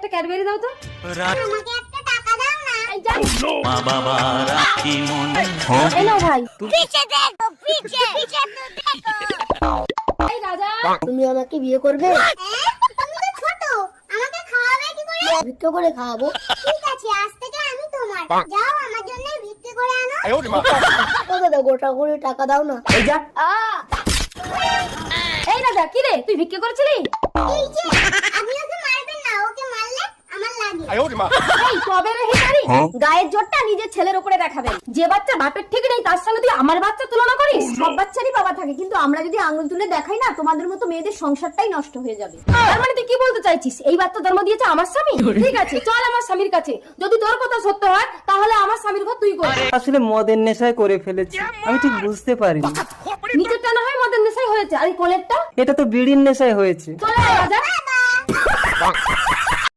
একটা ক্যাডবেরি দাও তো। আমাকে একটা টাকা দাও না। এই যা। মা বাবা রাখি মনে এই নাও ভাই। পিছে দেখো, পিছে পিছে তো দেখো। এই রাজা, তুমি আমাকে বিয়ে করবে? তুমি তো ছোট, আমাকে খাওয়াবে কি করে? ভিক্ষা করে খাওয়াবো। ঠিক আছে, আজ থেকে আমি তোমার। যাও আমার জন্য ভিক্ষে করে আনো। ও দাদা, গোটা করে টাকা দাও না। এই যা। এই রাজা, কি রে তুই ভিক্ষা করেছিলি? এই যে, আপনি ওকে মারবেন না, ওকে মারলে আমার লাগে। এই কবে রে হিকারি, গায়ের জোরটা নিজের ছেলের উপরে দেখাবেন। যে বাচ্চা বাপের ঠিক নেই তার সঙ্গে তুই আমার বাচ্চা তুলনা করিস? সব বাচ্চারই বাবা থাকে, কিন্তু আমরা যদি আঙুল তুলে দেখাই না, তোমাদের মতো মেয়েদের সংসারটাই নষ্ট হয়ে যাবে। তার মানে তুই কি বলতে চাইছিস, এই বাচ্চা জন্ম দিয়েছে আমার স্বামী? ঠিক আছে, চল আমার স্বামীর কাছে, যদি তোর কথা সত্য হয় তাহলে আমার স্বামীর ঘর তুই করবি। আসলে মদের নেশায় করে ফেলেছি, আমি ঠিক বুঝতে পারিনি। নিচেরটা না হয় মদের নেশাই হয়েছে, আর এই কোলেরটা? এটা তো বিড়ির নেশায় হয়েছে। চলে আয় রাজা।